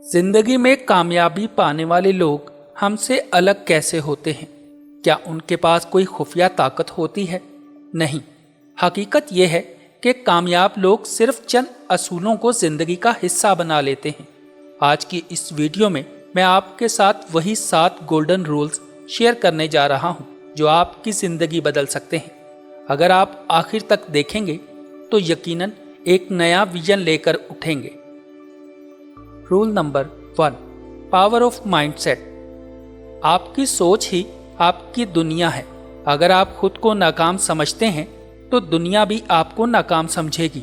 जिंदगी में कामयाबी पाने वाले लोग हमसे अलग कैसे होते हैं? क्या उनके पास कोई खुफिया ताकत होती है? नहीं, हकीकत यह है कि कामयाब लोग सिर्फ चंद असूलों को जिंदगी का हिस्सा बना लेते हैं। आज की इस वीडियो में मैं आपके साथ वही 7 गोल्डन रूल्स शेयर करने जा रहा हूं जो आपकी जिंदगी बदल सकते हैं। अगर आप आखिर तक देखेंगे तो यकीनन एक नया विजन लेकर उठेंगे। Rule number 1, power of mindset. आपकी सोच ही आपकी दुनिया है। अगर आप खुद को नाकाम समझते हैं तो दुनिया भी आपको नाकाम समझेगी।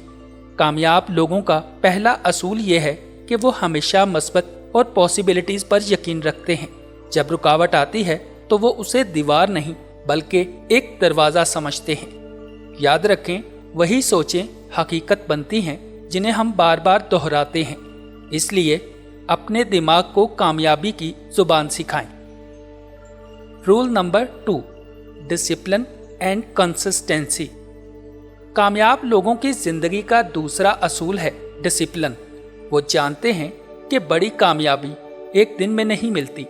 कामयाब लोगों का पहला असूल यह है कि वो हमेशा मस्बत और पॉसिबिलिटीज पर यकीन रखते हैं। जब रुकावट आती है तो वो उसे दीवार नहीं बल्कि एक दरवाज़ा समझते हैं। याद रखें, वही सोचें हकीकत बनती हैं जिन्हें हम बार बार दोहराते हैं। इसलिए अपने दिमाग को कामयाबी की जुबान सिखाएं। Rule number 2, discipline and consistency. कामयाब लोगों की जिंदगी का दूसरा असूल है डिसिप्लिन। वो जानते हैं कि बड़ी कामयाबी एक दिन में नहीं मिलती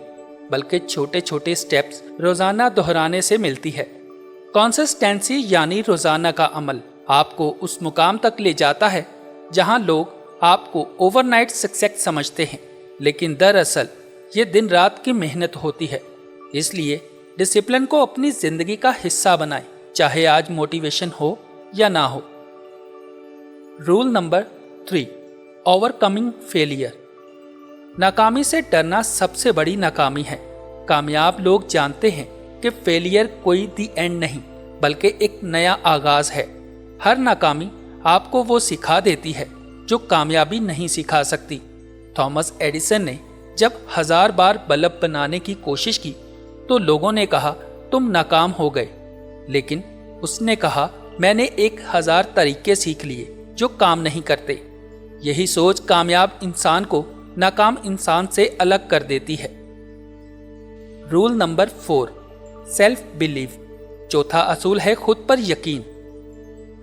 बल्कि छोटे छोटे स्टेप्स रोजाना दोहराने से मिलती है। कंसिस्टेंसी यानी रोजाना का अमल आपको उस मुकाम तक ले जाता है जहां लोग आपको ओवरनाइट सक्सेस समझते हैं, लेकिन दरअसल ये दिन रात की मेहनत होती है। इसलिए डिसिप्लिन को अपनी जिंदगी का हिस्सा बनाएं, चाहे आज मोटिवेशन हो या ना हो। Rule number 3, overcoming failure. नाकामी से डरना सबसे बड़ी नाकामी है। कामयाब लोग जानते हैं कि फेलियर कोई दी एंड नहीं बल्कि एक नया आगाज है। हर नाकामी आपको वो सिखा देती है जो कामयाबी नहीं सिखा सकती। थॉमस एडिसन ने जब 1000 बार बल्ब बनाने की कोशिश की तो लोगों ने कहा तुम नाकाम हो गए, लेकिन उसने कहा मैंने 1000 तरीके सीख लिए जो काम नहीं करते। यही सोच कामयाब इंसान को नाकाम इंसान से अलग कर देती है। Rule number 4, self believe. चौथा असूल है खुद पर यकीन।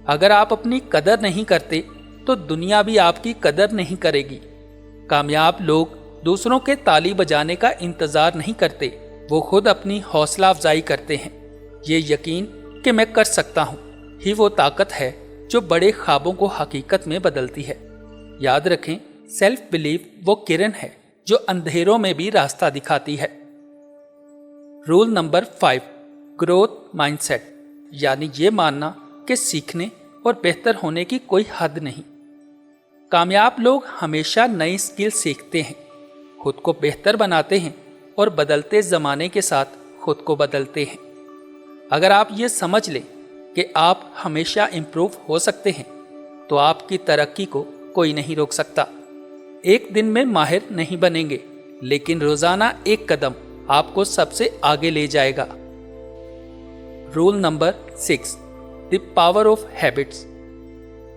अगर आप अपनी कदर नहीं करते तो दुनिया भी आपकी कदर नहीं करेगी। कामयाब लोग दूसरों के ताली बजाने का इंतजार नहीं करते, वो खुद अपनी हौसला अफजाई करते हैं। ये यकीन कि मैं कर सकता हूँ ही वो ताकत है जो बड़े ख्वाबों को हकीकत में बदलती है। याद रखें, सेल्फ बिलीव वो किरण है जो अंधेरों में भी रास्ता दिखाती है। Rule number 5, growth mindset. यानी ये मानना कि सीखने और बेहतर होने की कोई हद नहीं। कामयाब लोग हमेशा नई स्किल सीखते हैं, खुद को बेहतर बनाते हैं और बदलते ज़माने के साथ खुद को बदलते हैं। अगर आप ये समझ लें कि आप हमेशा इम्प्रूव हो सकते हैं तो आपकी तरक्की को कोई नहीं रोक सकता। एक दिन में माहिर नहीं बनेंगे, लेकिन रोज़ाना एक कदम आपको सबसे आगे ले जाएगा। Rule number 6, the power of habits.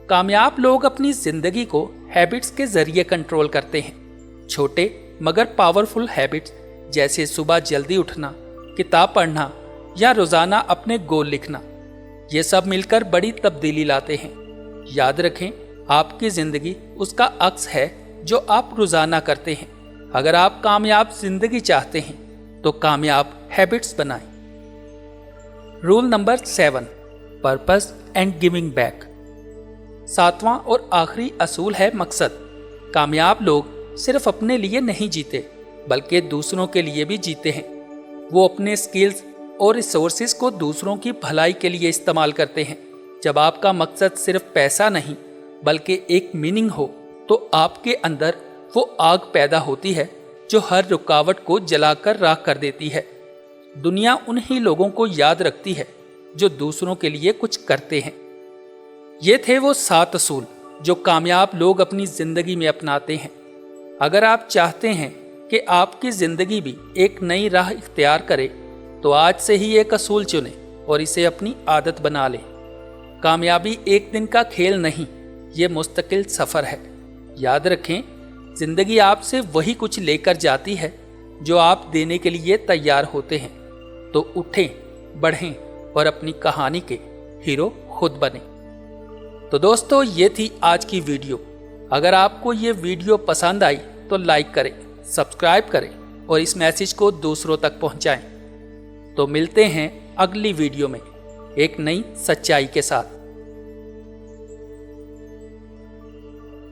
कामयाब लोग अपनी जिंदगी को हैबिट्स के जरिए कंट्रोल करते हैं। छोटे मगर पावरफुल हैबिट्स जैसे सुबह जल्दी उठना, किताब पढ़ना या रोजाना अपने गोल लिखना, ये सब मिलकर बड़ी तब्दीली लाते हैं। याद रखें, आपकी जिंदगी उसका अक्स है जो आप रोजाना करते हैं। अगर आप कामयाब जिंदगी चाहते हैं तो कामयाब हैबिट्स बनाएं। Rule number 7, purpose and giving back. 7वां और आखिरी असूल है मकसद। कामयाब लोग सिर्फ अपने लिए नहीं जीते बल्कि दूसरों के लिए भी जीते हैं। वो अपने स्किल्स और रिसोर्सेज को दूसरों की भलाई के लिए इस्तेमाल करते हैं। जब आपका मकसद सिर्फ पैसा नहीं बल्कि एक मीनिंग हो तो आपके अंदर वो आग पैदा होती है जो हर रुकावट को जलाकर राख कर देती है। दुनिया उन्हीं लोगों को याद रखती है जो दूसरों के लिए कुछ करते हैं। ये थे वो 7 असूल जो कामयाब लोग अपनी जिंदगी में अपनाते हैं। अगर आप चाहते हैं कि आपकी जिंदगी भी एक नई राह इख्तियार करे तो आज से ही एक असूल चुनें और इसे अपनी आदत बना लें। कामयाबी एक दिन का खेल नहीं, ये मुस्तकिल सफ़र है। याद रखें, जिंदगी आपसे वही कुछ लेकर जाती है जो आप देने के लिए तैयार होते हैं। तो उठें, बढ़ें और अपनी कहानी के हीरो खुद बनें। तो दोस्तों, ये थी आज की वीडियो। अगर आपको ये वीडियो पसंद आई तो लाइक करें, सब्सक्राइब करें और इस मैसेज को दूसरों तक पहुंचाएं। तो मिलते हैं अगली वीडियो में एक नई सच्चाई के साथ।